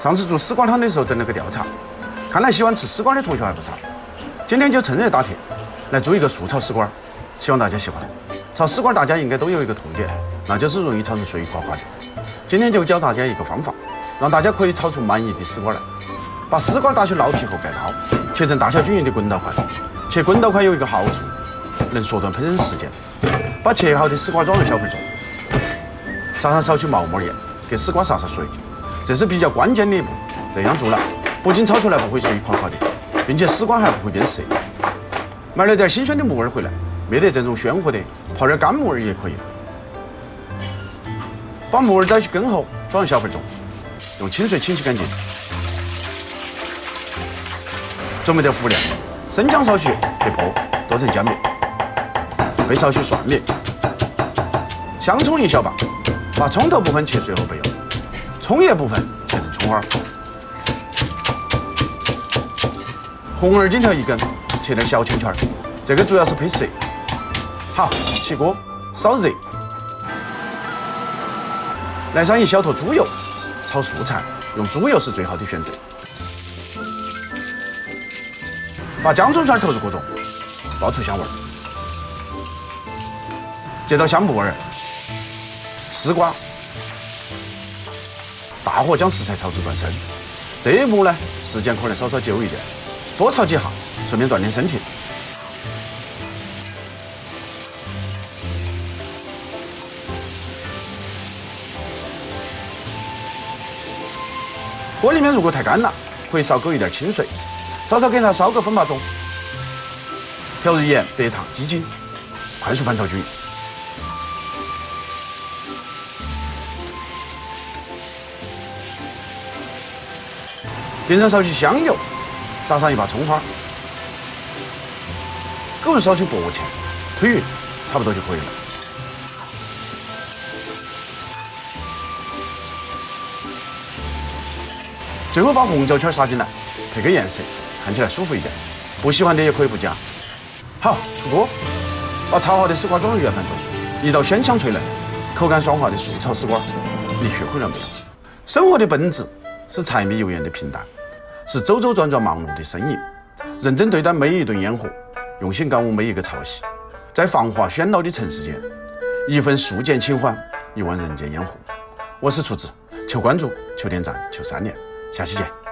上次做丝瓜汤的时候整了个调查，看来喜欢吃丝瓜的同学还不少。今天就趁热打铁，来做一个素炒丝瓜，希望大家喜欢。炒丝瓜大家应该都有一个痛点，那就是容易炒成水滑滑的。今天就教大家一个方法，让大家可以炒出满意的丝瓜来。把丝瓜打去烙皮后盖刀，切成大小均匀的滚刀块。切滚刀块有一个好处，能缩短烹饪时间。把切好的丝瓜装入小盆中，撒上少许毛沫盐，给丝瓜撒上水，这是比较关键的一步。这样做了，不仅炒出来不会水滑滑的，并且丝瓜还不会变色。买了点新鲜的木耳回来，没得这种鲜活的，泡点干木耳也可以了。把木耳摘去根后，装入小盆中，用清水清洗干净。准备点辅料：生姜少许，配破，剁成姜面；备少许蒜苗；香葱一小把，把葱头部分切碎后备用；葱叶部分切成葱花；红耳荆条一根，切点小圈圈，这个主要是配色。好，起锅烧热，来上一小坨猪油，炒素菜用猪油是最好的选择。把姜葱片投入锅中，爆出香味儿。接到香木耳、丝瓜，大火将食材炒至断生。这一步呢，时间可能稍稍久一点，多炒几下，顺便锻炼身体。锅里面如果太干了，可以少勾一点清水。稍稍给它烧个分8钟，调入盐、白糖、鸡精，快速翻炒均匀。点上少许香油，撒上一把葱花，勾入少许薄芡，推匀，差不多就可以了。最后把红椒圈撒进来，配个颜色。看起来舒服一点，不喜欢的也可以不加。好，出锅，把炒好的丝瓜装入圆盘中，一道鲜香脆嫩、口感爽滑的素炒丝瓜，你学会了没有？生活的本质是柴米油盐的平淡，是周周转转忙碌的身影。认真对待每一顿烟火，用心感悟每一个潮汐，在繁华喧闹的城市间，一份素简清欢，一碗人间烟火。我是厨子，求关注，求点赞，求3连，下期见。